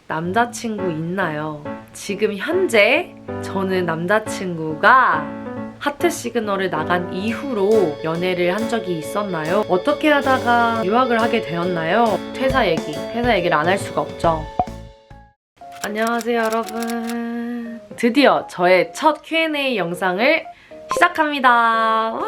남자친구 있나요? 지금 현재 저는 남자친구가 하트 시그널을 나간 이후로 연애를 한 적이 있었나요? 어떻게 하다가 유학을 하게 되었나요? 회사 얘기를 안 할 수가 없죠. 안녕하세요 여러분. 드디어 저의 첫 Q&A 영상을 시작합니다. 와!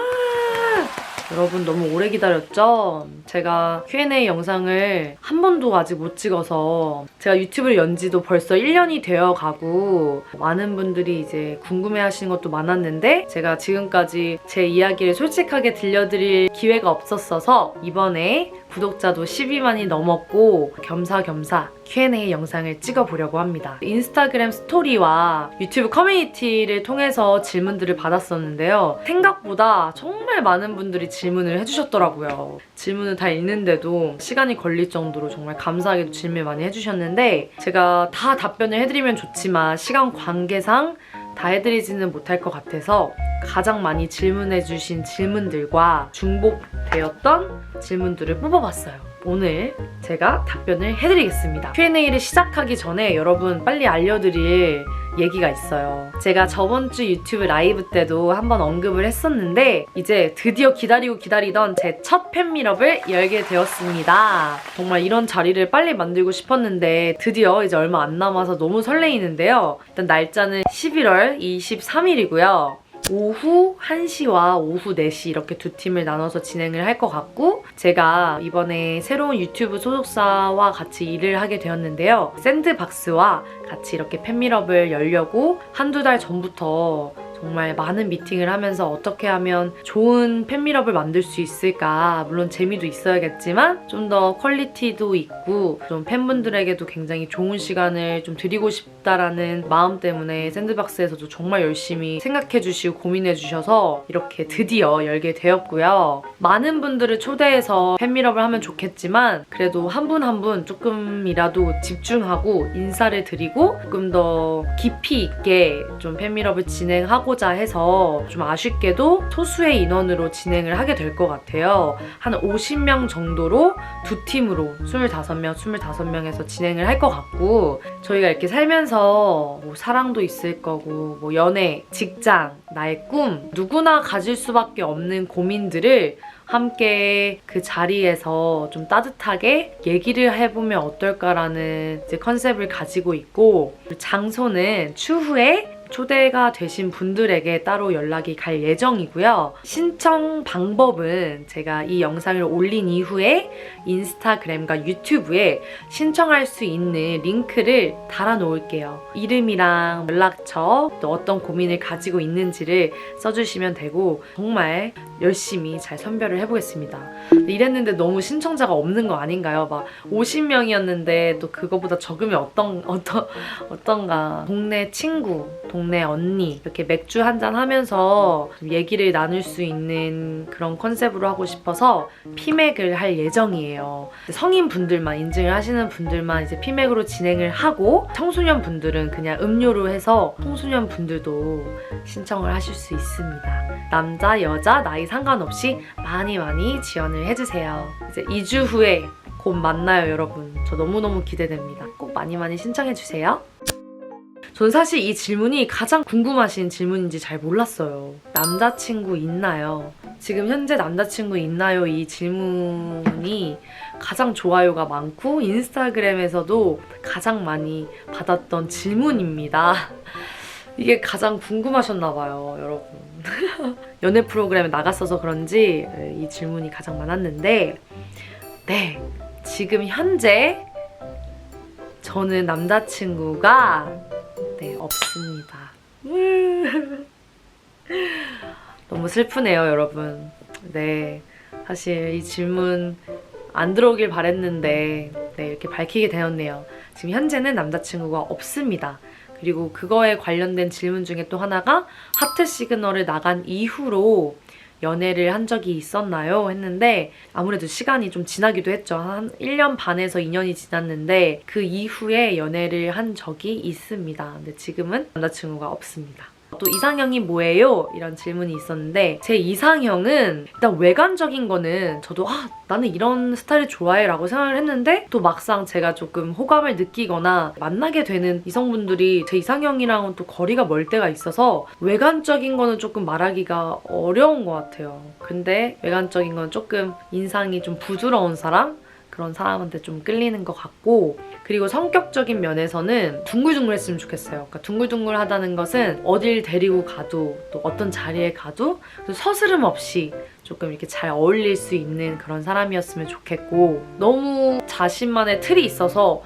여러분 너무 오래 기다렸죠? 제가 Q&A 영상을 한 번도 아직 못 찍어서 제가 유튜브를 연 지도 벌써 1년이 되어 가고 많은 분들이 이제 궁금해하시는 것도 많았는데 제가 지금까지 제 이야기를 솔직하게 들려드릴 기회가 없었어서 이번에 구독자도 12만이 넘었고 겸사겸사 Q&A 영상을 찍어보려고 합니다. 인스타그램 스토리와 유튜브 커뮤니티를 통해서 질문들을 받았었는데요. 생각보다 정말 많은 분들이 질문을 해주셨더라고요. 질문을 다 읽는데도 시간이 걸릴 정도로 정말 감사하게도 질문을 많이 해주셨는데 제가 다 답변을 해드리면 좋지만 시간 관계상 다 해드리지는 못할 것 같아서 가장 많이 질문해주신 질문들과 중복되었던 질문들을 뽑아봤어요. 오늘 제가 답변을 해드리겠습니다. Q&A를 시작하기 전에 여러분 빨리 알려드릴 얘기가 있어요. 제가 저번 주 유튜브 라이브 때도 한번 언급을 했었는데 이제 드디어 기다리고 기다리던 제 첫 팬미럽을 열게 되었습니다. 정말 이런 자리를 빨리 만들고 싶었는데 드디어 이제 얼마 안 남아서 너무 설레이는데요. 일단 날짜는 11월 23일이고요. 오후 1시와 오후 4시 이렇게 두 팀을 나눠서 진행을 할 것 같고 제가 이번에 새로운 유튜브 소속사와 같이 일을 하게 되었는데요. 샌드박스와 같이 이렇게 팬미럽을 열려고 한두 달 전부터 정말 많은 미팅을 하면서 어떻게 하면 좋은 팬미럽을 만들 수 있을까, 물론 재미도 있어야겠지만 좀 더 퀄리티도 있고 좀 팬분들에게도 굉장히 좋은 시간을 좀 드리고 싶다라는 마음 때문에 샌드박스에서도 정말 열심히 생각해주시고 고민해주셔서 이렇게 드디어 열게 되었고요. 많은 분들을 초대해서 팬미럽을 하면 좋겠지만 그래도 한 분 한 분 조금이라도 집중하고 인사를 드리고 조금 더 깊이 있게 좀 팬미럽을 진행하고자 해서 좀 아쉽게도 소수의 인원으로 진행을 하게 될 것 같아요. 한 50명 정도로 두 팀으로 25명에서 진행을 할 것 같고 저희가 이렇게 살면서 뭐 사랑도 있을 거고 뭐 연애, 직장, 나의 꿈 누구나 가질 수밖에 없는 고민들을 함께 그 자리에서 좀 따뜻하게 얘기를 해보면 어떨까라는 이제 컨셉을 가지고 있고 장소는 추후에 초대가 되신 분들에게 따로 연락이 갈 예정이고요. 신청 방법은 제가 이 영상을 올린 이후에 인스타그램과 유튜브에 신청할 수 있는 링크를 달아놓을게요. 이름이랑 연락처, 또 어떤 고민을 가지고 있는지를 써주시면 되고 정말 열심히 잘 선별을 해보겠습니다. 이랬는데 너무 신청자가 없는 거 아닌가요? 막 50명이었는데 또 그거보다 적으면 어떤가. 동네 친구, 동네 언니 이렇게 맥주 한잔 하면서 얘기를 나눌 수 있는 그런 컨셉으로 하고 싶어서 피맥을 할 예정이에요. 성인분들만 인증을 하시는 분들만 이제 피맥으로 진행을 하고 청소년 분들은 그냥 음료로 해서 청소년 분들도 신청을 하실 수 있습니다. 남자, 여자, 나이 상관없이 많이 지원을 해주세요. 이제 2주 후에 곧 만나요 여러분. 저 너무너무 기대됩니다. 꼭 많이 신청해주세요. 전 사실 이 질문이 가장 궁금하신 질문인지 잘 몰랐어요. 남자친구 있나요? 지금 현재 남자친구 있나요? 이 질문이 가장 좋아요가 많고 인스타그램에서도 가장 많이 받았던 질문입니다. 이게 가장 궁금하셨나봐요, 여러분. 연애 프로그램에 나갔어서 그런지 이 질문이 가장 많았는데 네, 지금 현재 저는 남자친구가 없습니다. 너무 슬프네요, 여러분. 네, 사실 이 질문 안 들어오길 바랬는데 이렇게 밝히게 되었네요. 지금 현재는 남자친구가 없습니다. 그리고 그거에 관련된 질문 중에 또 하나가 하트 시그널을 나간 이후로 연애를 한 적이 있었나요? 했는데 아무래도 시간이 좀 지나기도 했죠. 한 1년 반에서 2년이 지났는데 그 이후에 연애를 한 적이 있습니다. 근데 지금은 남자친구가 없습니다. 또 이상형이 뭐예요? 이런 질문이 있었는데 제 이상형은 일단 외관적인 거는 저도 나는 이런 스타일을 좋아해 라고 생각을 했는데 또 막상 제가 조금 호감을 느끼거나 만나게 되는 이성분들이 제 이상형이랑은 또 거리가 멀 때가 있어서 외관적인 거는 조금 말하기가 어려운 것 같아요. 근데 외관적인 건 조금 인상이 좀 부드러운 사람? 그런 사람한테 좀 끌리는 것 같고, 그리고 성격적인 면에서는 둥글둥글했으면 좋겠어요. 그러니까 둥글둥글하다는 것은 어딜 데리고 가도 또 어떤 자리에 가도 서스름 없이 조금 이렇게 잘 어울릴 수 있는 그런 사람이었으면 좋겠고, 너무 자신만의 틀이 있어서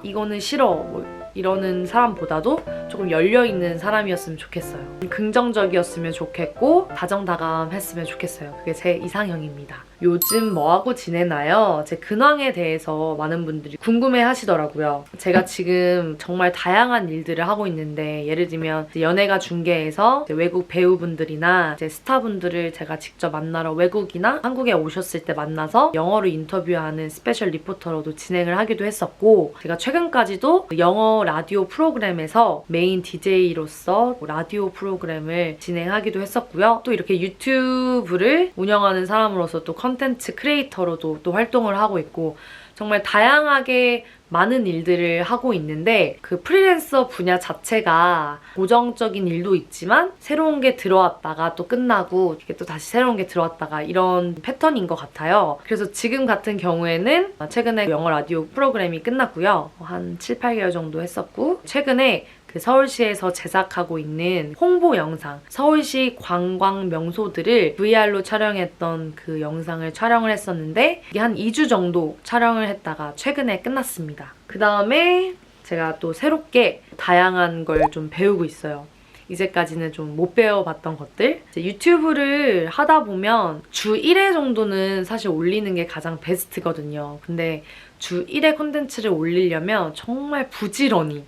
이거는 싫어 뭐 이러는 사람보다도 조금 열려있는 사람이었으면 좋겠어요. 긍정적이었으면 좋겠고 다정다감했으면 좋겠어요. 그게 제 이상형입니다. 요즘 뭐하고 지내나요? 제 근황에 대해서 많은 분들이 궁금해 하시더라고요. 제가 지금 정말 다양한 일들을 하고 있는데, 예를 들면 연예가 중계에서 외국 배우분들이나 이제 스타분들을 제가 직접 만나러 외국이나 한국에 오셨을 때 만나서 영어로 인터뷰하는 스페셜 리포터로도 진행을 하기도 했었고, 제가 최근까지도 영어 라디오 프로그램에서 메인 DJ로서 라디오 프로그램을 진행하기도 했었고요. 또 이렇게 유튜브를 운영하는 사람으로서 또 컨텐츠 크리에이터로도 또 활동을 하고 있고, 정말 다양하게 많은 일들을 하고 있는데, 그 프리랜서 분야 자체가 고정적인 일도 있지만 새로운 게 들어왔다가 또 끝나고 이게 또 다시 새로운 게 들어왔다가 이런 패턴인 것 같아요. 그래서 지금 같은 경우에는 최근에 영어 라디오 프로그램이 끝났고요. 한 7, 8개월 정도 했었고, 최근에 서울시에서 제작하고 있는 홍보 영상, 서울시 관광 명소들을 VR로 촬영했던 그 영상을 촬영을 했었는데, 이게 한 2주 정도 촬영을 했다가 최근에 끝났습니다. 그 다음에 제가 또 새롭게 다양한 걸 좀 배우고 있어요. 이제까지는 좀 못 배워봤던 것들. 유튜브를 하다 보면 주 1회 정도는 사실 올리는 게 가장 베스트거든요. 근데 주 1회 콘텐츠를 올리려면 정말 부지런히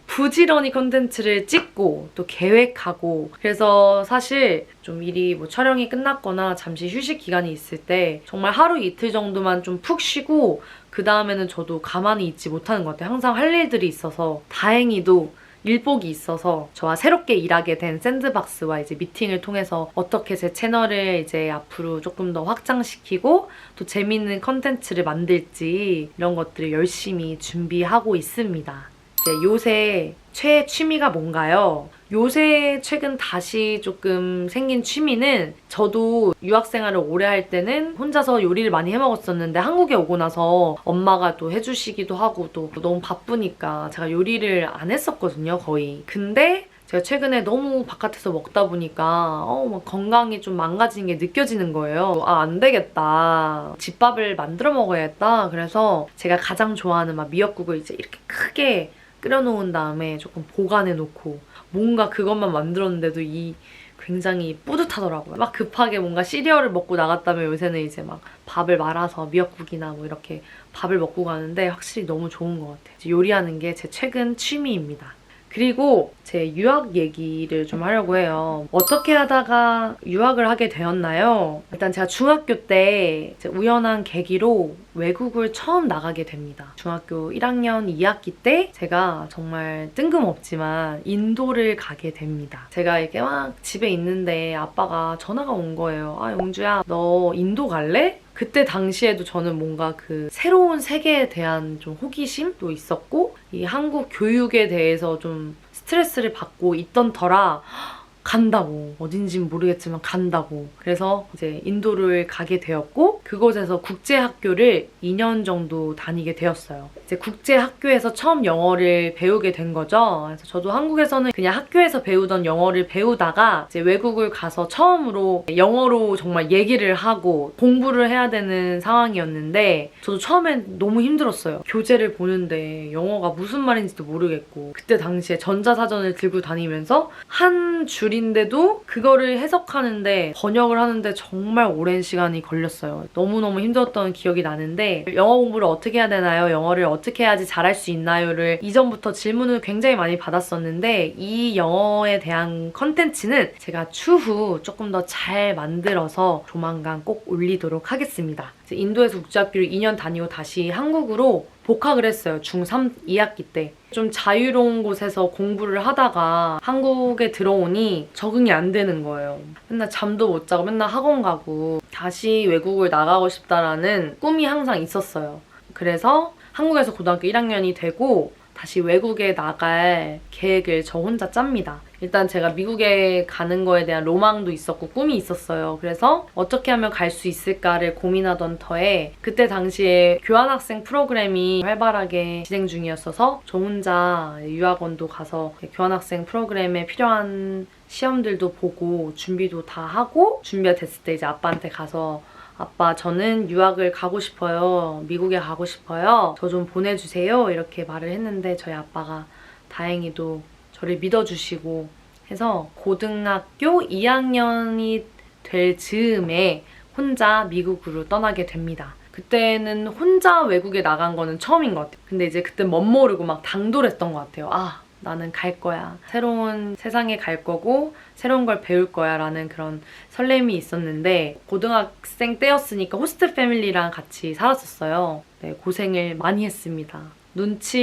콘텐츠를 찍고 또 계획하고, 그래서 사실 좀 일이 뭐 촬영이 끝났거나 잠시 휴식 기간이 있을 때 정말 하루 이틀 정도만 좀 푹 쉬고 그 다음에는 저도 가만히 있지 못하는 것 같아요. 항상 할 일들이 있어서. 다행히도 일복이 있어서 저와 새롭게 일하게 된 샌드박스와 이제 미팅을 통해서 어떻게 제 채널을 이제 앞으로 조금 더 확장시키고 또 재밌는 컨텐츠를 만들지, 이런 것들을 열심히 준비하고 있습니다. 이제 요새 최애 취미가 뭔가요? 요새 최근 다시 조금 생긴 취미는, 저도 유학생활을 오래 할 때는 혼자서 요리를 많이 해먹었었는데 한국에 오고 나서 엄마가 또 해주시기도 하고 또 너무 바쁘니까 제가 요리를 안 했었거든요, 거의. 근데 제가 최근에 너무 바깥에서 먹다 보니까 막 건강이 좀 망가지는 게 느껴지는 거예요. 안 되겠다. 집밥을 만들어 먹어야겠다. 그래서 제가 가장 좋아하는 미역국을 이제 이렇게 크게 끓여놓은 다음에 조금 보관해놓고, 뭔가 그것만 만들었는데도 굉장히 뿌듯하더라고요. 막 급하게 뭔가 시리얼을 먹고 나갔다면 요새는 이제 막 밥을 말아서 미역국이나 뭐 이렇게 밥을 먹고 가는데 확실히 너무 좋은 것 같아요. 요리하는 게 제 최근 취미입니다. 그리고 제 유학 얘기를 좀 하려고 해요. 어떻게 하다가 유학을 하게 되었나요? 일단 제가 중학교 때 우연한 계기로 외국을 처음 나가게 됩니다. 중학교 1학년 2학기 때 제가 정말 뜬금없지만 인도를 가게 됩니다. 제가 이렇게 막 집에 있는데 아빠가 전화가 온 거예요. 영주야, 너 인도 갈래? 그때 당시에도 저는 뭔가 그 새로운 세계에 대한 좀 호기심도 있었고, 이 한국 교육에 대해서 좀 스트레스를 받고 있던 터라 간다고, 어딘진 모르겠지만 간다고. 그래서 이제 인도를 가게 되었고, 그곳에서 국제학교를 2년 정도 다니게 되었어요. 이제 국제학교에서 처음 영어를 배우게 된 거죠. 그래서 저도 한국에서는 그냥 학교에서 배우던 영어를 배우다가 이제 외국을 가서 처음으로 영어로 정말 얘기를 하고 공부를 해야 되는 상황이었는데, 저도 처음엔 너무 힘들었어요. 교재를 보는데 영어가 무슨 말인지도 모르겠고, 그때 당시에 전자사전을 들고 다니면서 한 줄인데도 그거를 해석하는데, 번역을 하는데 정말 오랜 시간이 걸렸어요. 너무너무 힘들었던 기억이 나는데, 영어 공부를 어떻게 해야 되나요? 영어를 어떻게 해야지 잘할 수 있나요?를 이전부터 질문을 굉장히 많이 받았었는데, 이 영어에 대한 컨텐츠는 제가 추후 조금 더 잘 만들어서 조만간 꼭 올리도록 하겠습니다. 인도에서 국제학교를 2년 다니고 다시 한국으로 복학을 했어요. 중3 2학기 때. 좀 자유로운 곳에서 공부를 하다가 한국에 들어오니 적응이 안 되는 거예요. 맨날 잠도 못 자고 맨날 학원 가고 다시 외국을 나가고 싶다라는 꿈이 항상 있었어요. 그래서 한국에서 고등학교 1학년이 되고 다시 외국에 나갈 계획을 저 혼자 짭니다. 일단 제가 미국에 가는 거에 대한 로망도 있었고 꿈이 있었어요. 그래서 어떻게 하면 갈 수 있을까를 고민하던 터에 그때 당시에 교환학생 프로그램이 활발하게 진행 중이었어서 저 혼자 유학원도 가서 교환학생 프로그램에 필요한 시험들도 보고 준비도 다 하고 준비가 됐을 때 이제 아빠한테 가서 아빠 저는 유학을 가고 싶어요. 미국에 가고 싶어요. 저 좀 보내주세요. 이렇게 말을 했는데 저희 아빠가 다행히도 저를 믿어주시고 해서 고등학교 2학년이 될 즈음에 혼자 미국으로 떠나게 됩니다. 그때는 혼자 외국에 나간 거는 처음인 것 같아요. 근데 이제 그때 멋모르고 막 당돌했던 것 같아요. 아, 나는 갈 거야. 새로운 세상에 갈 거고 새로운 걸 배울 거야 라는 그런 설렘이 있었는데 고등학생 때였으니까 호스트 패밀리랑 같이 살았었어요. 네, 고생을 많이 했습니다.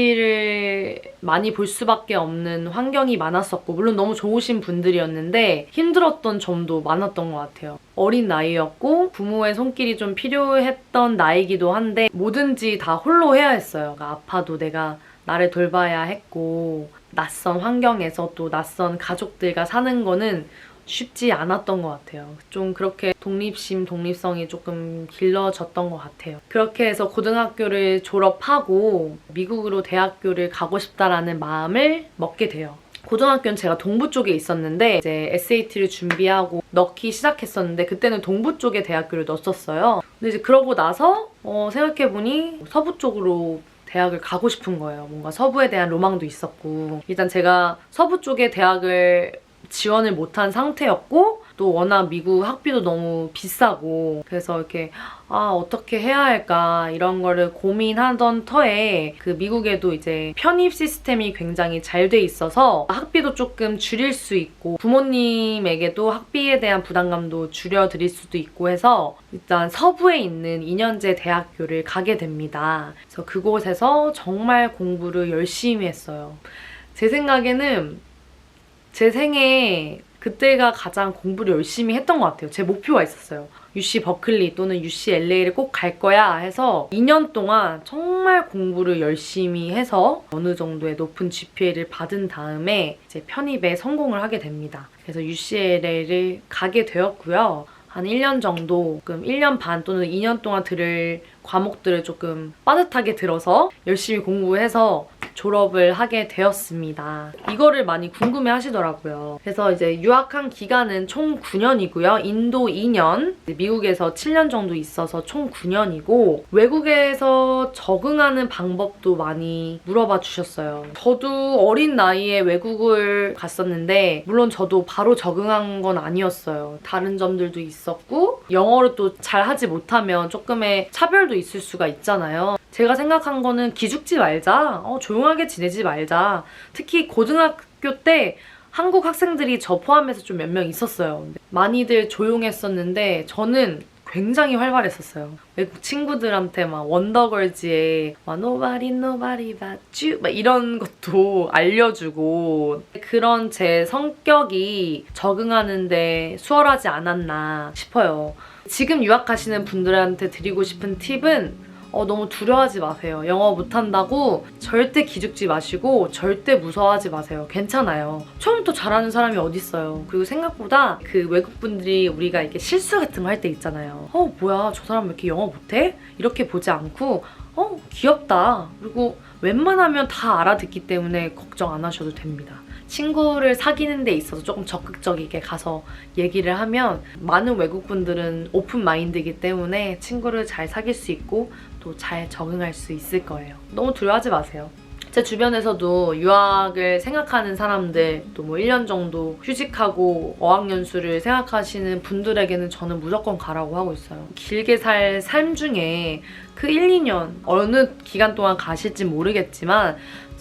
눈치를 많이 볼 수밖에 없는 환경이 많았었고 물론 너무 좋으신 분들이었는데 힘들었던 점도 많았던 것 같아요. 어린 나이였고 부모의 손길이 좀 필요했던 나이기도 한데 뭐든지 다 홀로 해야 했어요. 그러니까 아파도 내가 나를 돌봐야 했고 낯선 환경에서 또 낯선 가족들과 사는 거는 쉽지 않았던 것 같아요. 좀 그렇게 독립성이 조금 길러졌던 것 같아요. 그렇게 해서 고등학교를 졸업하고 미국으로 대학교를 가고 싶다라는 마음을 먹게 돼요. 고등학교는 제가 동부 쪽에 있었는데 이제 SAT를 준비하고 넣기 시작했었는데 그때는 동부 쪽에 대학교를 넣었어요. 근데 이제 그러고 나서 생각해보니 서부 쪽으로 대학을 가고 싶은 거예요. 뭔가 서부에 대한 로망도 있었고 일단 제가 서부 쪽에 대학을 지원을 못한 상태였고 또 워낙 미국 학비도 너무 비싸고 그래서 이렇게 어떻게 해야 할까 이런 거를 고민하던 터에 그 미국에도 이제 편입 시스템이 굉장히 잘 돼 있어서 학비도 조금 줄일 수 있고 부모님에게도 학비에 대한 부담감도 줄여드릴 수도 있고 해서 일단 서부에 있는 2년제 대학교를 가게 됩니다. 그래서 그곳에서 정말 공부를 열심히 했어요. 제 생각에는 제 생에 그때가 가장 공부를 열심히 했던 것 같아요. 제 목표가 있었어요. UC 버클리 또는 UCLA를 꼭 갈 거야 해서 2년 동안 정말 공부를 열심히 해서 어느 정도의 높은 GPA를 받은 다음에 이제 편입에 성공을 하게 됩니다. 그래서 UCLA를 가게 되었고요. 한 1년 정도, 1년 반 또는 2년 동안 들을 과목들을 조금 빠듯하게 들어서 열심히 공부해서 졸업을 하게 되었습니다. 이거를 많이 궁금해 하시더라고요. 그래서 이제 유학한 기간은 총 9년이고요. 인도 2년, 미국에서 7년 정도 있어서 총 9년이고 외국에서 적응하는 방법도 많이 물어봐 주셨어요. 저도 어린 나이에 외국을 갔었는데 물론 저도 바로 적응한 건 아니었어요. 다른 점들도 있었고 영어를 또 잘 하지 못하면 조금의 차별도 있을 수가 있잖아요. 제가 생각한 거는 기죽지 말자, 조용하게 지내지 말자. 특히 고등학교 때 한국 학생들이 저 포함해서 좀 몇 명 있었어요. 많이들 조용했었는데 저는 굉장히 활발했었어요. 외국 친구들한테 막 원더걸즈의 막 Nobody but you 막 이런 것도 알려주고 그런 제 성격이 적응하는데 수월하지 않았나 싶어요. 지금 유학하시는 분들한테 드리고 싶은 팁은 너무 두려워하지 마세요. 영어 못한다고 절대 기죽지 마시고 절대 무서워하지 마세요. 괜찮아요. 처음부터 잘하는 사람이 어딨어요. 그리고 생각보다 그 외국분들이 우리가 이렇게 실수 같은 거 할 때 있잖아요. 뭐야 저 사람 왜 이렇게 영어 못해? 이렇게 보지 않고 귀엽다. 그리고 웬만하면 다 알아듣기 때문에 걱정 안 하셔도 됩니다. 친구를 사귀는 데 있어서 조금 적극적이게 가서 얘기를 하면 많은 외국분들은 오픈 마인드이기 때문에 친구를 잘 사귈 수 있고 또 잘 적응할 수 있을 거예요. 너무 두려워하지 마세요. 제 주변에서도 유학을 생각하는 사람들 또 뭐 1년 정도 휴직하고 어학연수를 생각하시는 분들에게는 저는 무조건 가라고 하고 있어요. 길게 살 삶 중에 그 1, 2년 어느 기간 동안 가실지 모르겠지만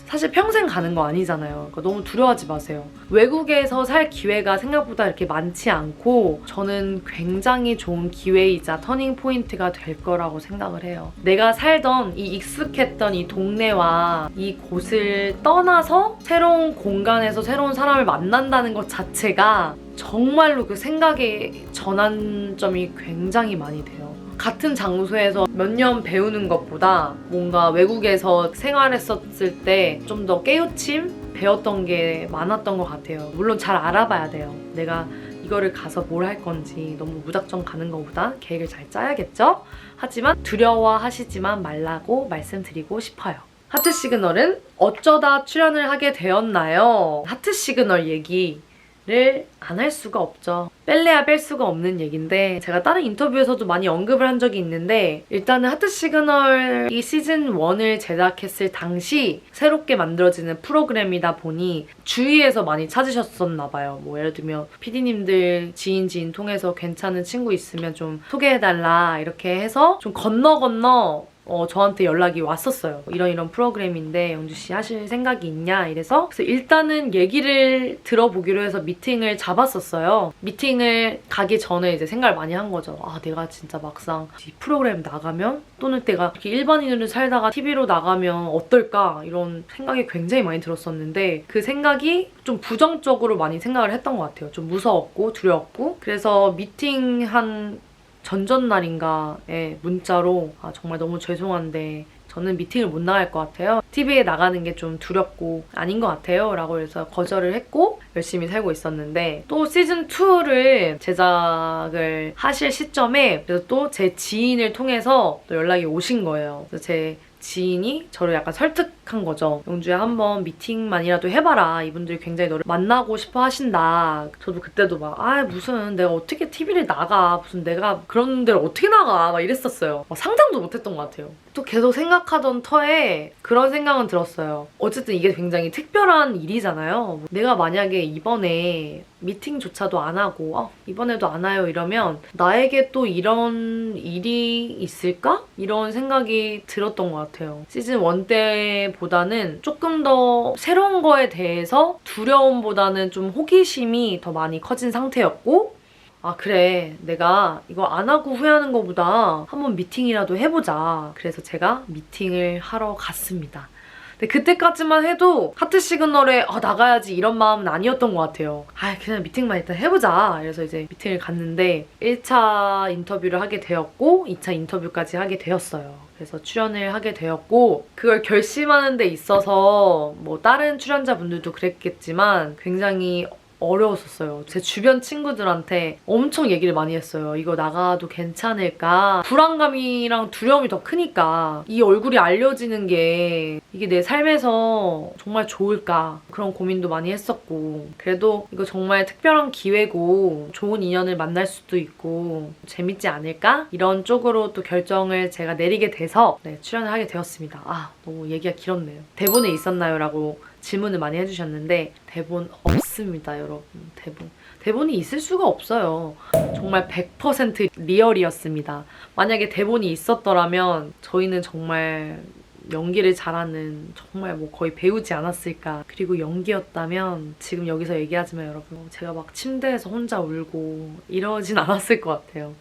사실 평생 가는 거 아니잖아요. 그러니까 너무 두려워하지 마세요. 외국에서 살 기회가 생각보다 이렇게 많지 않고 저는 굉장히 좋은 기회이자 터닝 포인트가 될 거라고 생각을 해요. 내가 살던 이 익숙했던 이 동네와 이 곳을 떠나서 새로운 공간에서 새로운 사람을 만난다는 것 자체가 정말로 그 생각의 전환점이 굉장히 많이 돼요. 같은 장소에서 몇 년 배우는 것보다 뭔가 외국에서 생활했었을 때 좀 더 깨우침? 배웠던 게 많았던 것 같아요. 물론 잘 알아봐야 돼요. 내가 이거를 가서 뭘 할 건지 너무 무작정 가는 것보다 계획을 잘 짜야겠죠? 하지만 두려워하시지만 말라고 말씀드리고 싶어요. 하트 시그널은 어쩌다 출연을 하게 되었나요? 하트 시그널 얘기를 안 할 수가 없죠. 뺄래야 뺄 수가 없는 얘기인데 제가 다른 인터뷰에서도 많이 언급을 한 적이 있는데 일단은 하트 시그널이 시즌 1을 제작했을 당시 새롭게 만들어지는 프로그램이다 보니 주위에서 많이 찾으셨었나 봐요. 뭐 예를 들면 PD님들 지인 통해서 괜찮은 친구 있으면 좀 소개해달라 이렇게 해서 좀 건너 저한테 연락이 왔었어요. 이런 프로그램인데 영주씨 하실 생각이 있냐 이래서 그래서 일단은 얘기를 들어보기로 해서 미팅을 잡았었어요. 미팅을 가기 전에 이제 생각을 많이 한 거죠. 아 내가 진짜 막상 이 프로그램 나가면 또는 내가 이렇게 일반인으로 살다가 TV로 나가면 어떨까 이런 생각이 굉장히 많이 들었었는데 그 생각이 좀 부정적으로 많이 생각을 했던 것 같아요. 좀 무서웠고 두려웠고 그래서 미팅 한 전전날인가에 문자로 아 정말 너무 죄송한데 저는 미팅을 못 나갈 것 같아요. TV에 나가는 게 좀 두렵고 아닌 것 같아요. 라고 해서 거절을 했고 열심히 살고 있었는데 또 시즌2를 제작을 하실 시점에 그래서 또 제 지인을 통해서 또 연락이 오신 거예요. 그래서 제 지인이 저를 약간 설득한 거죠. 영주야 한번 미팅만이라도 해봐라. 이분들이 굉장히 너를 만나고 싶어 하신다. 저도 그때도 막 무슨 내가 어떻게 TV를 나가. 무슨 내가 그런 데를 어떻게 나가. 막 이랬었어요. 상상도 못했던 것 같아요. 또 계속 생각하던 터에 그런 생각은 들었어요. 어쨌든 이게 굉장히 특별한 일이잖아요. 내가 만약에 이번에 미팅조차도 안 하고 이번에도 안 와요 이러면 나에게 또 이런 일이 있을까? 이런 생각이 들었던 것 같아요. 시즌 1 때보다는 조금 더 새로운 거에 대해서 두려움보다는 좀 호기심이 더 많이 커진 상태였고 아 그래 내가 이거 안 하고 후회하는 것보다 한번 미팅이라도 해보자. 그래서 제가 미팅을 하러 갔습니다. 근데 그때까지만 해도 하트 시그널에 나가야지 이런 마음은 아니었던 것 같아요. 그냥 미팅만 일단 해보자. 그래서 이제 미팅을 갔는데 1차 인터뷰를 하게 되었고 2차 인터뷰까지 하게 되었어요. 그래서 출연을 하게 되었고 그걸 결심하는 데 있어서 뭐 다른 출연자분들도 그랬겠지만 굉장히 어려웠었어요. 제 주변 친구들한테 엄청 얘기를 많이 했어요. 이거 나가도 괜찮을까? 불안감이랑 두려움이 더 크니까 이 얼굴이 알려지는 게 이게 내 삶에서 정말 좋을까? 그런 고민도 많이 했었고 그래도 이거 정말 특별한 기회고 좋은 인연을 만날 수도 있고 재밌지 않을까? 이런 쪽으로 또 결정을 제가 내리게 돼서 출연을 하게 되었습니다. 너무 얘기가 길었네요. 대본에 있었나요? 라고 질문을 많이 해주셨는데 대본 없습니다, 여러분. 대본이 있을 수가 없어요. 정말 100% 리얼이었습니다. 만약에 대본이 있었더라면 저희는 정말 연기를 잘하는 정말 뭐 거의 배우지 않았을까. 그리고 연기였다면 지금 여기서 얘기하지만 여러분 제가 막 침대에서 혼자 울고 이러진 않았을 것 같아요.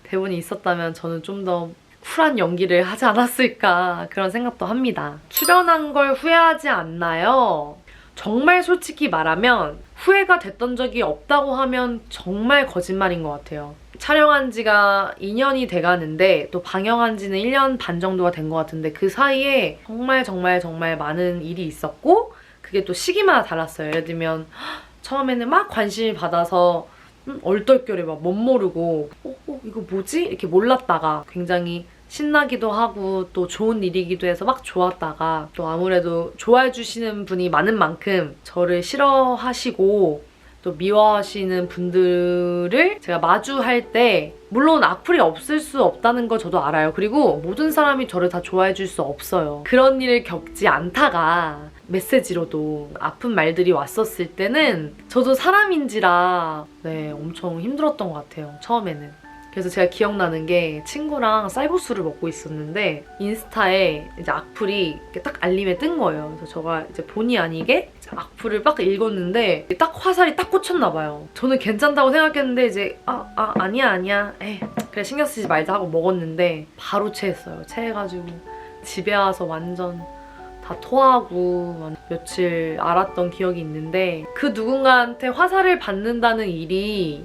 대본이 있었다면 저는 좀 더 쿨한 연기를 하지 않았을까 그런 생각도 합니다. 출연한 걸 후회하지 않나요? 정말 솔직히 말하면 후회가 됐던 적이 없다고 하면 정말 거짓말인 것 같아요. 촬영한 지가 2년이 돼가는데 또 방영한 지는 1년 반 정도가 된 것 같은데 그 사이에 정말 많은 일이 있었고 그게 또 시기마다 달랐어요. 예를 들면 처음에는 막 관심을 받아서 얼떨결에 막 멋모르고 이거 뭐지? 이렇게 몰랐다가 굉장히 신나기도 하고 또 좋은 일이기도 해서 막 좋았다가 또 아무래도 좋아해 주시는 분이 많은 만큼 저를 싫어하시고 또 미워하시는 분들을 제가 마주할 때 물론 악플이 없을 수 없다는 거 저도 알아요. 그리고 모든 사람이 저를 다 좋아해 줄 수 없어요. 그런 일을 겪지 않다가 메시지로도 아픈 말들이 왔었을 때는 저도 사람인지라 엄청 힘들었던 것 같아요. 처음에는. 그래서 제가 기억나는 게 친구랑 쌀국수를 먹고 있었는데 인스타에 이제 악플이 이렇게 딱 알림에 뜬 거예요. 그래서 제가 이제 본의 아니게 악플을 딱 읽었는데 딱 화살이 딱 꽂혔나 봐요. 저는 괜찮다고 생각했는데 이제 아니야 에이 그래 신경 쓰지 말자 하고 먹었는데 바로 체했어요. 체해가지고 집에 와서 완전 다 토하고 며칠 앓았던 기억이 있는데 그 누군가한테 화살을 받는다는 일이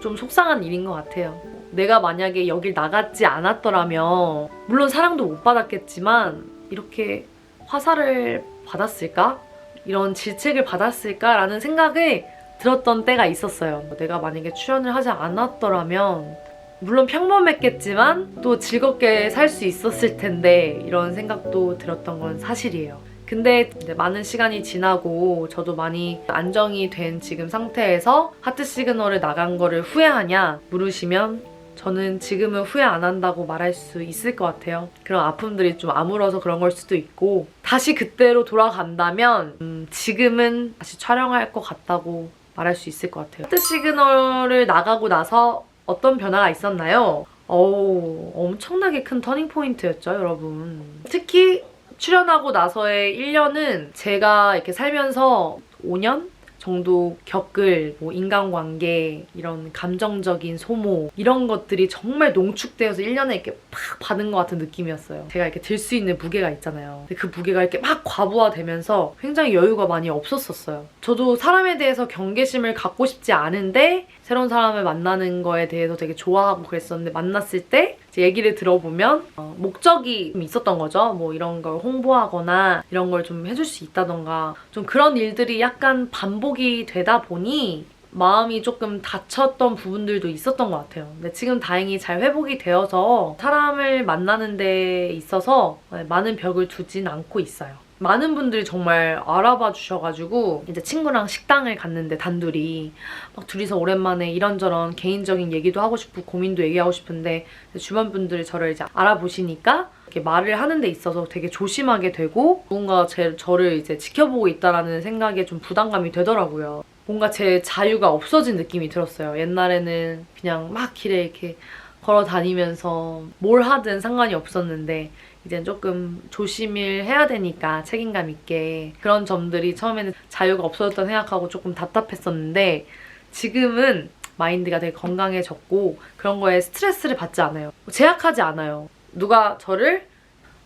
좀 속상한 일인 것 같아요. 내가 만약에 여길 나갔지 않았더라면 물론 사랑도 못 받았겠지만 이렇게 화살을 받았을까? 이런 질책을 받았을까라는 생각을 들었던 때가 있었어요. 내가 만약에 출연을 하지 않았더라면 물론 평범했겠지만 또 즐겁게 살 수 있었을 텐데 이런 생각도 들었던 건 사실이에요. 근데 이제 많은 시간이 지나고 저도 많이 안정이 된 지금 상태에서 하트 시그널을 나간 거를 후회하냐 물으시면 저는 지금은 후회 안 한다고 말할 수 있을 것 같아요. 그런 아픔들이 좀 아물어서 그런 걸 수도 있고 다시 그때로 돌아간다면 지금은 다시 촬영할 것 같다고 말할 수 있을 것 같아요. 하트 시그널을 나가고 나서 어떤 변화가 있었나요? 엄청나게 큰 터닝 포인트였죠, 여러분. 특히 출연하고 나서의 1년은 제가 이렇게 살면서 5년 정도 겪을 인간관계, 이런 감정적인 소모 이런 것들이 정말 농축되어서 1년에 이렇게 팍 받은 것 같은 느낌이었어요. 제가 이렇게 들 수 있는 무게가 있잖아요. 근데 그 무게가 이렇게 막 과부하되면서 굉장히 여유가 많이 없었었어요. 저도 사람에 대해서 경계심을 갖고 싶지 않은데 새로운 사람을 만나는 거에 대해서 되게 좋아하고 그랬었는데 만났을 때 이제 얘기를 들어보면 목적이 좀 있었던 거죠. 뭐 이런 걸 홍보하거나 이런 걸 좀 해줄 수 있다던가 좀 그런 일들이 약간 반복이 되다 보니 마음이 조금 다쳤던 부분들도 있었던 것 같아요. 근데 지금 다행히 잘 회복이 되어서 사람을 만나는 데 있어서 많은 벽을 두진 않고 있어요. 많은 분들이 정말 알아봐 주셔가지고 이제 친구랑 식당을 갔는데 단둘이 막 둘이서 오랜만에 이런저런 개인적인 얘기도 하고 싶고 고민도 얘기하고 싶은데 주변 분들이 저를 이제 알아보시니까 이렇게 말을 하는 데 있어서 되게 조심하게 되고 뭔가 저를 이제 지켜보고 있다라는 생각에 좀 부담감이 되더라고요. 뭔가 제 자유가 없어진 느낌이 들었어요. 옛날에는 그냥 막 길에 이렇게 걸어 다니면서 뭘 하든 상관이 없었는데 이젠 조금 조심을 해야 되니까 책임감 있게 그런 점들이 처음에는 자유가 없어졌다 생각하고 조금 답답했었는데 지금은 마인드가 되게 건강해졌고 그런 거에 스트레스를 받지 않아요. 제약하지 않아요. 누가 저를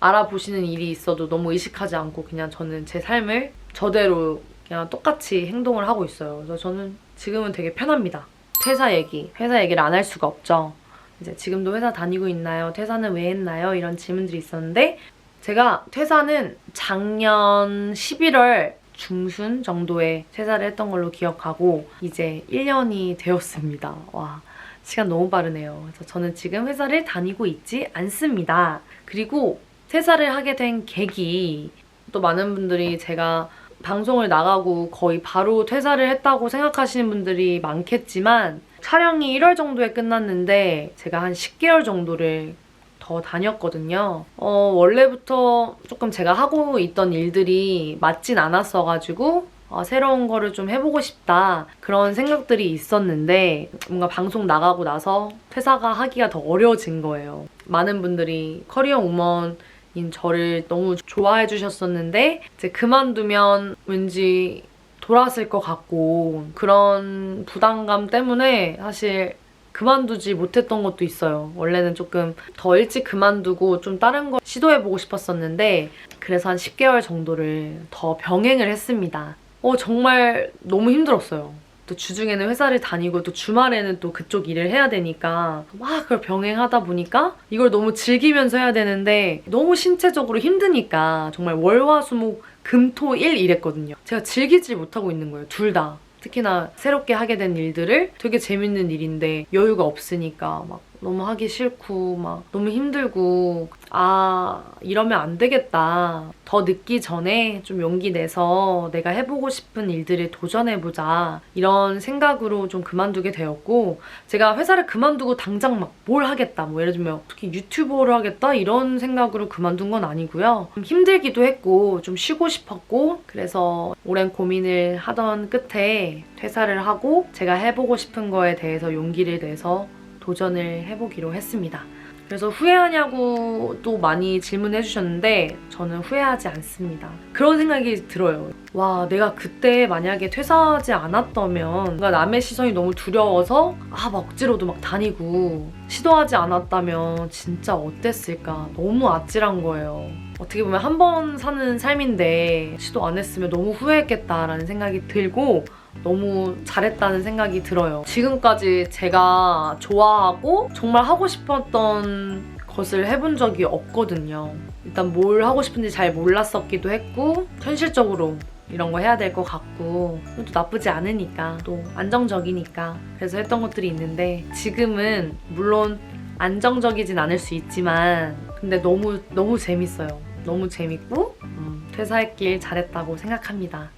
알아보시는 일이 있어도 너무 의식하지 않고 그냥 저는 제 삶을 저대로 그냥 똑같이 행동을 하고 있어요. 그래서 저는 지금은 되게 편합니다. 회사 얘기를 안 할 수가 없죠. 이제 지금도 회사 다니고 있나요? 퇴사는 왜 했나요? 이런 질문들이 있었는데 제가 퇴사는 작년 11월 중순 정도에 퇴사를 했던 걸로 기억하고 이제 1년이 되었습니다. 와, 시간 너무 빠르네요. 그래서 저는 지금 회사를 다니고 있지 않습니다. 그리고 퇴사를 하게 된 계기, 또 많은 분들이 제가 방송을 나가고 거의 바로 퇴사를 했다고 생각하시는 분들이 많겠지만 촬영이 1월 정도에 끝났는데 제가 한 10개월 정도를 더 다녔거든요. 원래부터 조금 제가 하고 있던 일들이 맞진 않았어가지고 새로운 거를 좀 해보고 싶다 그런 생각들이 있었는데 뭔가 방송 나가고 나서 퇴사가 하기가 더 어려워진 거예요. 많은 분들이 커리어 우먼인 저를 너무 좋아해 주셨었는데 이제 그만두면 왠지 돌아왔을 것 같고 그런 부담감 때문에 사실 그만두지 못했던 것도 있어요. 원래는 조금 더 일찍 그만두고 좀 다른 걸 시도해보고 싶었었는데 그래서 한 10개월 정도를 더 병행을 했습니다. 정말 너무 힘들었어요. 또 주중에는 회사를 다니고 또 주말에는 또 그쪽 일을 해야 되니까 막 그걸 병행하다 보니까 이걸 너무 즐기면서 해야 되는데 너무 신체적으로 힘드니까 정말 월화수목 금토일 이랬거든요. 제가 즐기질 못하고 있는 거예요. 둘 다. 특히나 새롭게 하게 된 일들을 되게 재밌는 일인데 여유가 없으니까 막 너무 하기 싫고 막 너무 힘들고 이러면 안 되겠다. 더 늦기 전에 좀 용기 내서 내가 해보고 싶은 일들을 도전해보자. 이런 생각으로 좀 그만두게 되었고 제가 회사를 그만두고 당장 막 뭘 하겠다. 뭐 예를 들면 특히 유튜버를 하겠다 이런 생각으로 그만둔 건 아니고요. 좀 힘들기도 했고 좀 쉬고 싶었고 그래서 오랜 고민을 하던 끝에 퇴사를 하고 제가 해보고 싶은 거에 대해서 용기를 내서 도전을 해보기로 했습니다. 그래서 후회하냐고 또 많이 질문해 주셨는데 저는 후회하지 않습니다. 그런 생각이 들어요. 와, 내가 그때 만약에 퇴사하지 않았다면 뭔가 남의 시선이 너무 두려워서 막 억지로도 막 다니고 시도하지 않았다면 진짜 어땠을까. 너무 아찔한 거예요. 어떻게 보면 한 번 사는 삶인데 시도 안 했으면 너무 후회했겠다라는 생각이 들고 너무 잘했다는 생각이 들어요. 지금까지 제가 좋아하고 정말 하고 싶었던 것을 해본 적이 없거든요. 일단 뭘 하고 싶은지 잘 몰랐었기도 했고 현실적으로 이런 거 해야 될 것 같고 또 나쁘지 않으니까 또 안정적이니까 그래서 했던 것들이 있는데 지금은 물론 안정적이진 않을 수 있지만 근데 너무 재밌어요. 너무 재밌고 퇴사했길 잘했다고 생각합니다.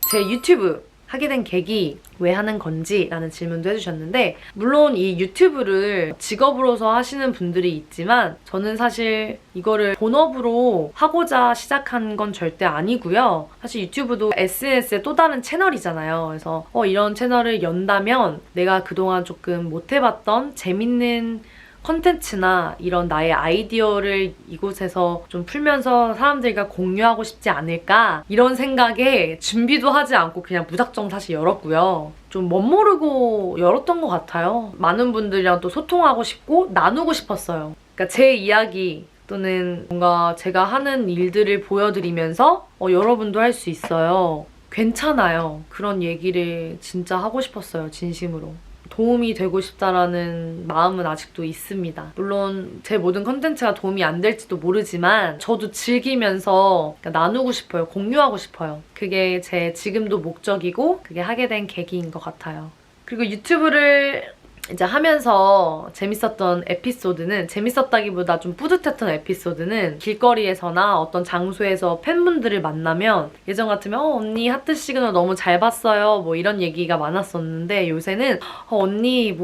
제 유튜브 하게 된 계기 왜 하는 건지 라는 질문도 해주셨는데 물론 이 유튜브를 직업으로서 하시는 분들이 있지만 저는 사실 이거를 본업으로 하고자 시작한 건 절대 아니고요. 사실 유튜브도 SNS의 또 다른 채널이잖아요. 그래서 이런 채널을 연다면 내가 그동안 조금 못 해봤던 재밌는 컨텐츠나 이런 나의 아이디어를 이곳에서 좀 풀면서 사람들과 공유하고 싶지 않을까 이런 생각에 준비도 하지 않고 그냥 무작정 사실 열었고요. 좀 멋모르고 열었던 것 같아요. 많은 분들이랑 또 소통하고 싶고 나누고 싶었어요. 그러니까 제 이야기 또는 뭔가 제가 하는 일들을 보여드리면서 여러분도 할 수 있어요. 괜찮아요. 그런 얘기를 진짜 하고 싶었어요. 진심으로. 도움이 되고 싶다라는 마음은 아직도 있습니다. 물론 제 모든 컨텐츠가 도움이 안 될지도 모르지만 저도 즐기면서 나누고 싶어요. 공유하고 싶어요. 그게 제 지금도 목적이고 그게 하게 된 계기인 것 같아요. 그리고 유튜브를 이제 하면서 재밌었던 에피소드는 재밌었다기보다 좀 뿌듯했던 에피소드는 길거리에서나 어떤 장소에서 팬분들을 만나면 예전 같으면 언니 하트 시그널 너무 잘 봤어요 뭐 이런 얘기가 많았었는데 요새는 언니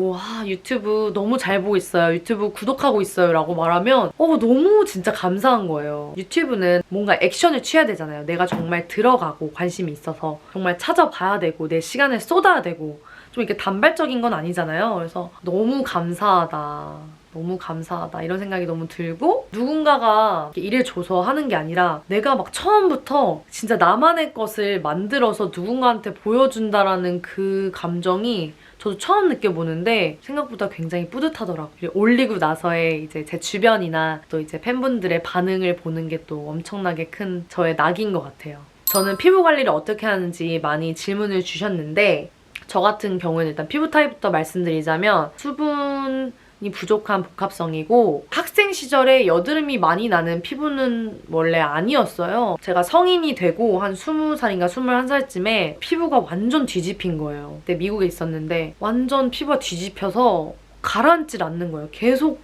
유튜브 너무 잘 보고 있어요. 유튜브 구독하고 있어요 라고 말하면 너무 진짜 감사한 거예요. 유튜브는 뭔가 액션을 취해야 되잖아요. 내가 정말 들어가고 관심이 있어서 정말 찾아봐야 되고 내 시간을 쏟아야 되고 좀 이렇게 단발적인 건 아니잖아요. 그래서 너무 감사하다. 너무 감사하다 이런 생각이 너무 들고 누군가가 일을 줘서 하는 게 아니라 내가 막 처음부터 진짜 나만의 것을 만들어서 누군가한테 보여준다라는 그 감정이 저도 처음 느껴보는데 생각보다 굉장히 뿌듯하더라고요. 올리고 나서의 이제 제 주변이나 또 이제 팬분들의 반응을 보는 게 또 엄청나게 큰 저의 낙인 것 같아요. 저는 피부 관리를 어떻게 하는지 많이 질문을 주셨는데 저 같은 경우에는 일단 피부 타입부터 말씀드리자면 수분이 부족한 복합성이고 학생 시절에 여드름이 많이 나는 피부는 원래 아니었어요. 제가 성인이 되고 한 20살인가 21살쯤에 피부가 완전 뒤집힌 거예요. 그때 미국에 있었는데 완전 피부가 뒤집혀서 가라앉질 않는 거예요. 계속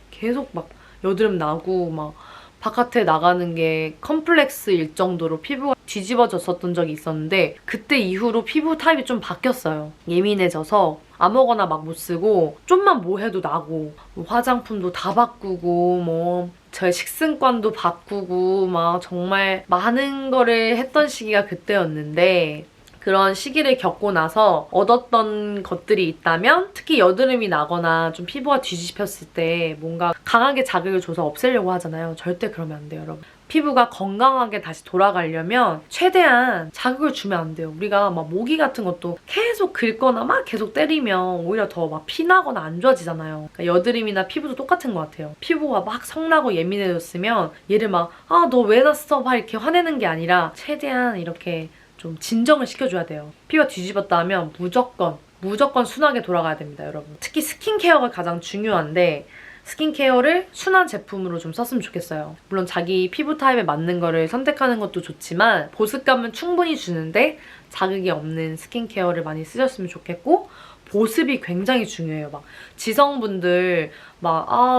막 여드름 나고 막 바깥에 나가는 게 컴플렉스일 정도로 피부가 뒤집어졌었던 적이 있었는데 그때 이후로 피부 타입이 좀 바뀌었어요. 예민해져서 아무거나 막 못 쓰고 좀만 뭐 해도 나고 화장품도 다 바꾸고 저의 식습관도 바꾸고 막 정말 많은 거를 했던 시기가 그때였는데 그런 시기를 겪고 나서 얻었던 것들이 있다면 특히 여드름이 나거나 좀 피부가 뒤집혔을 때 뭔가 강하게 자극을 줘서 없애려고 하잖아요. 절대 그러면 안 돼요, 여러분. 피부가 건강하게 다시 돌아가려면 최대한 자극을 주면 안 돼요. 우리가 막 모기 같은 것도 계속 긁거나 막 계속 때리면 오히려 더 막 피나거나 안 좋아지잖아요. 그러니까 여드름이나 피부도 똑같은 것 같아요. 피부가 막 성나고 예민해졌으면 얘를 막 너 왜 났어? 막 이렇게 화내는 게 아니라 최대한 이렇게 좀 진정을 시켜줘야 돼요. 피부가 뒤집었다 하면 무조건 순하게 돌아가야 됩니다, 여러분. 특히 스킨케어가 가장 중요한데 스킨케어를 순한 제품으로 좀 썼으면 좋겠어요. 물론 자기 피부 타입에 맞는 거를 선택하는 것도 좋지만 보습감은 충분히 주는데 자극이 없는 스킨케어를 많이 쓰셨으면 좋겠고 보습이 굉장히 중요해요. 막 지성분들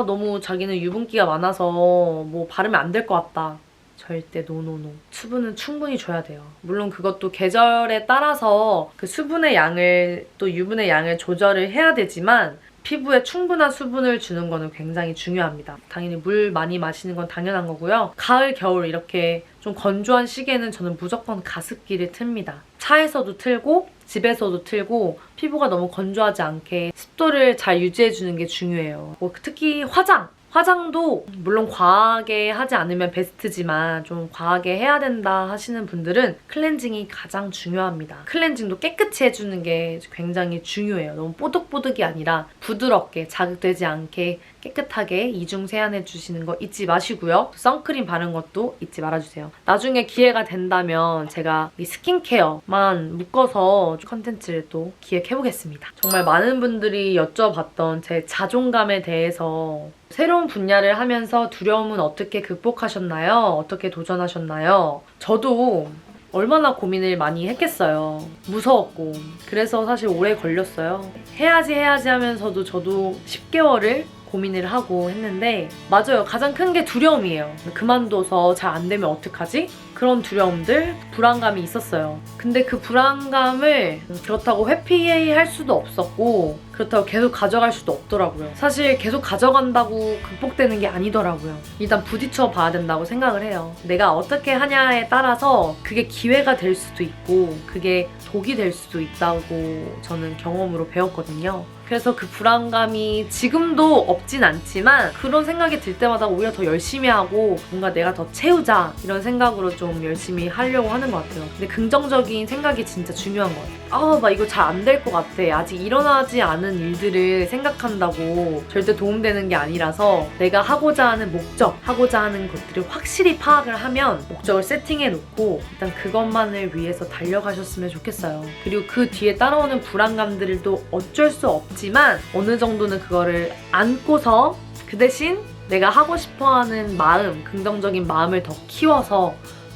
너무 자기는 유분기가 많아서 뭐 바르면 안 될 것 같다. 절대 노노노. 수분은 충분히 줘야 돼요. 물론 그것도 계절에 따라서 그 수분의 양을 또 유분의 양을 조절을 해야 되지만 피부에 충분한 수분을 주는 거는 굉장히 중요합니다. 당연히 물 많이 마시는 건 당연한 거고요. 가을, 겨울 이렇게 좀 건조한 시기에는 저는 무조건 가습기를 틉니다. 차에서도 틀고 집에서도 틀고 피부가 너무 건조하지 않게 속도를 잘 유지해주는 게 중요해요. 뭐 특히 화장도 물론 과하게 하지 않으면 베스트지만 좀 과하게 해야 된다 하시는 분들은 클렌징이 가장 중요합니다. 클렌징도 깨끗이 해주는 게 굉장히 중요해요. 너무 뽀득뽀득이 아니라 부드럽게 자극되지 않게 깨끗하게 이중 세안해주시는 거 잊지 마시고요. 선크림 바른 것도 잊지 말아주세요. 나중에 기회가 된다면 제가 이 스킨케어만 묶어서 컨텐츠를 또 기획해보겠습니다. 정말 많은 분들이 여쭤봤던 제 자존감에 대해서 새로운 분야를 하면서 두려움은 어떻게 극복하셨나요? 어떻게 도전하셨나요? 저도 얼마나 고민을 많이 했겠어요. 무서웠고. 그래서 사실 오래 걸렸어요. 해야지 하면서도 저도 10개월을 고민을 하고 했는데 맞아요. 가장 큰 게 두려움이에요. 그만둬서 잘 안 되면 어떡하지? 그런 두려움들, 불안감이 있었어요. 근데 그 불안감을 그렇다고 회피할 수도 없었고 그렇다고 계속 가져갈 수도 없더라고요. 사실 계속 가져간다고 극복되는 게 아니더라고요. 일단 부딪혀 봐야 된다고 생각을 해요. 내가 어떻게 하냐에 따라서 그게 기회가 될 수도 있고 그게 독이 될 수도 있다고 저는 경험으로 배웠거든요. 그래서 그 불안감이 지금도 없진 않지만 그런 생각이 들 때마다 오히려 더 열심히 하고 뭔가 내가 더 채우자 이런 생각으로 좀 열심히 하려고 하는 것 같아요. 근데 긍정적인 생각이 진짜 중요한 것 같아요. 나 이거 잘 안 될 것 같아. 아직 일어나지 않은 일들을 생각한다고 절대 도움되는 게 아니라서 내가 하고자 하는 목적, 하고자 하는 것들을 확실히 파악을 하면 목적을 세팅해 놓고 일단 그것만을 위해서 달려가셨으면 좋겠어요. 그리고 그 뒤에 따라오는 불안감들도 어쩔 수 없지만 어느 정도는 그거를 안고서 그 대신 내가 하고 싶어하는 마음, 긍정적인 마음을 더 키워서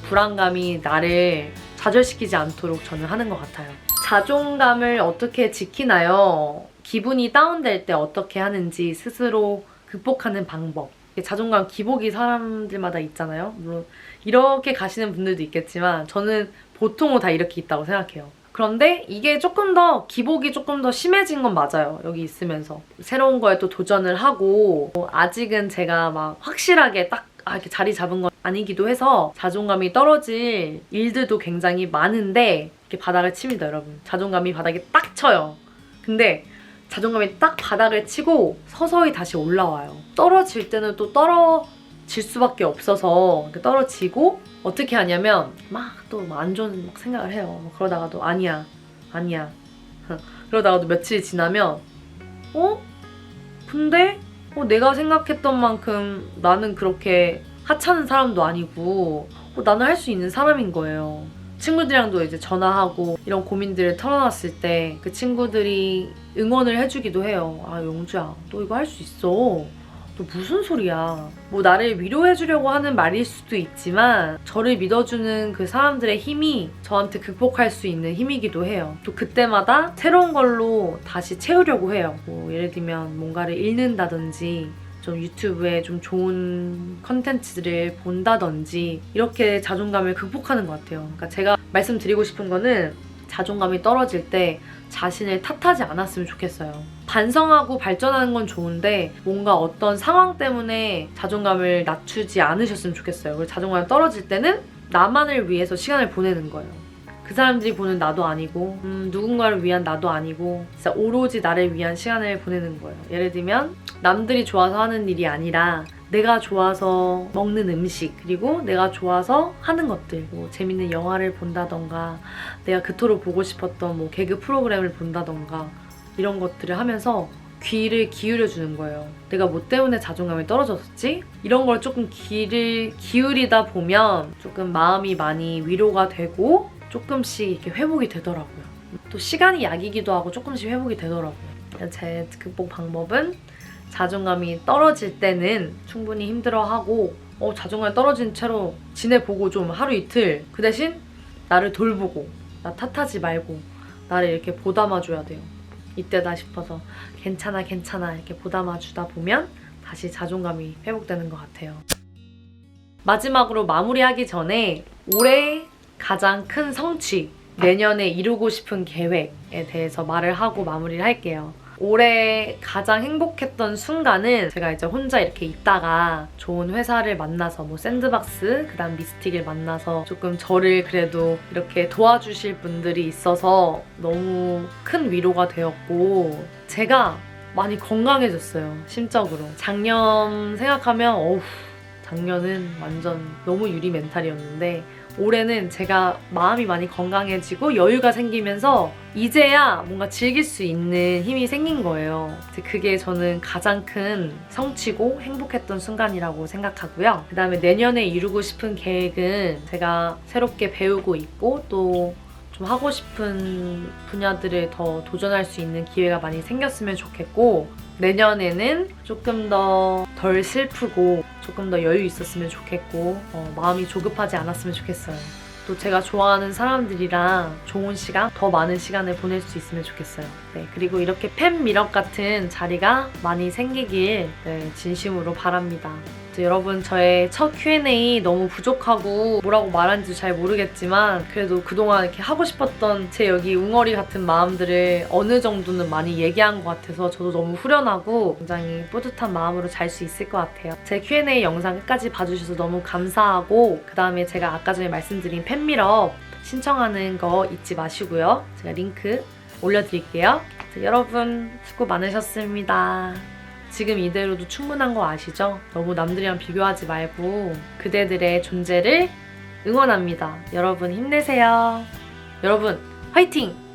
불안감이 나를 좌절시키지 않도록 저는 하는 것 같아요. 자존감을 어떻게 지키나요? 기분이 다운될 때 어떻게 하는지 스스로 극복하는 방법. 자존감 기복이 사람들마다 있잖아요. 물론 이렇게 가시는 분들도 있겠지만 저는 보통은 다 이렇게 있다고 생각해요. 그런데 이게 기복이 조금 더 심해진 건 맞아요. 여기 있으면서. 새로운 거에 또 도전을 하고 아직은 제가 막 확실하게 딱 이렇게 자리 잡은 건 아니기도 해서 자존감이 떨어질 일들도 굉장히 많은데 이렇게 바닥을 칩니다, 여러분. 자존감이 바닥에 딱 쳐요. 근데 자존감이 딱 바닥을 치고 서서히 다시 올라와요. 떨어질 때는 또 떨어질 수밖에 없어서 이렇게 떨어지고 어떻게 하냐면 막 또 안 좋은 생각을 해요. 그러다가도 아니야. 그러다가도 며칠이 지나면 근데 내가 생각했던 만큼 나는 그렇게 하찮은 사람도 아니고 나는 할 수 있는 사람인 거예요. 친구들이랑도 이제 전화하고 이런 고민들을 털어놨을 때 그 친구들이 응원을 해주기도 해요. 영주야, 너 이거 할 수 있어. 너 무슨 소리야. 나를 위로해주려고 하는 말일 수도 있지만 저를 믿어주는 그 사람들의 힘이 저한테 극복할 수 있는 힘이기도 해요. 또 그때마다 새로운 걸로 다시 채우려고 해요. 예를 들면 뭔가를 읽는다든지 좀 유튜브에 좀 좋은 컨텐츠들을 본다든지 이렇게 자존감을 극복하는 것 같아요. 그러니까 제가 말씀드리고 싶은 거는 자존감이 떨어질 때 자신을 탓하지 않았으면 좋겠어요. 반성하고 발전하는 건 좋은데 뭔가 어떤 상황 때문에 자존감을 낮추지 않으셨으면 좋겠어요. 그리고 자존감이 떨어질 때는 나만을 위해서 시간을 보내는 거예요. 그 사람들이 보는 나도 아니고 누군가를 위한 나도 아니고 진짜 오로지 나를 위한 시간을 보내는 거예요. 예를 들면 남들이 좋아서 하는 일이 아니라 내가 좋아서 먹는 음식 그리고 내가 좋아서 하는 것들 재밌는 영화를 본다던가 내가 그토록 보고 싶었던 개그 프로그램을 본다던가 이런 것들을 하면서 귀를 기울여주는 거예요. 내가 뭐 때문에 자존감이 떨어졌었지? 이런 걸 조금 귀를 기울이다 보면 조금 마음이 많이 위로가 되고 조금씩 이렇게 회복이 되더라고요. 또 시간이 약이기도 하고 조금씩 회복이 되더라고요. 제 극복 방법은 자존감이 떨어질 때는 충분히 힘들어하고 자존감이 떨어진 채로 지내보고 좀 하루 이틀 그 대신 나를 돌보고 나 탓하지 말고 나를 이렇게 보담아줘야 돼요. 이때다 싶어서 괜찮아 이렇게 보담아주다 보면 다시 자존감이 회복되는 것 같아요. 마지막으로 마무리하기 전에 올해 가장 큰 성취, 내년에 이루고 싶은 계획에 대해서 말을 하고 마무리를 할게요. 올해 가장 행복했던 순간은 제가 이제 혼자 이렇게 있다가 좋은 회사를 만나서 샌드박스, 그다음 미스틱을 만나서 조금 저를 그래도 이렇게 도와주실 분들이 있어서 너무 큰 위로가 되었고 제가 많이 건강해졌어요. 심적으로. 작년 생각하면 어우, 작년은 완전 너무 유리 멘탈이었는데 올해는 제가 마음이 많이 건강해지고 여유가 생기면서 이제야 뭔가 즐길 수 있는 힘이 생긴 거예요. 그게 저는 가장 큰 성취고 행복했던 순간이라고 생각하고요. 그 다음에 내년에 이루고 싶은 계획은 제가 새롭게 배우고 있고 또 좀 하고 싶은 분야들을 더 도전할 수 있는 기회가 많이 생겼으면 좋겠고 내년에는 조금 더 덜 슬프고 조금 더 여유 있었으면 좋겠고 마음이 조급하지 않았으면 좋겠어요. 또 제가 좋아하는 사람들이랑 좋은 시간, 더 많은 시간을 보낼 수 있으면 좋겠어요. 네, 그리고 이렇게 팬 미럽 같은 자리가 많이 생기길 진심으로 바랍니다. 여러분 저의 첫 Q&A 너무 부족하고 뭐라고 말하는지 잘 모르겠지만 그래도 그동안 이렇게 하고 싶었던 제 여기 웅어리 같은 마음들을 어느 정도는 많이 얘기한 것 같아서 저도 너무 후련하고 굉장히 뿌듯한 마음으로 잘 수 있을 것 같아요. 제 Q&A 영상 끝까지 봐주셔서 너무 감사하고 그 다음에 제가 아까 전에 말씀드린 팬미럽 신청하는 거 잊지 마시고요. 제가 링크 올려드릴게요. 여러분 수고 많으셨습니다. 지금 이대로도 충분한 거 아시죠? 너무 남들이랑 비교하지 말고 그대들의 존재를 응원합니다. 여러분 힘내세요. 여러분 화이팅!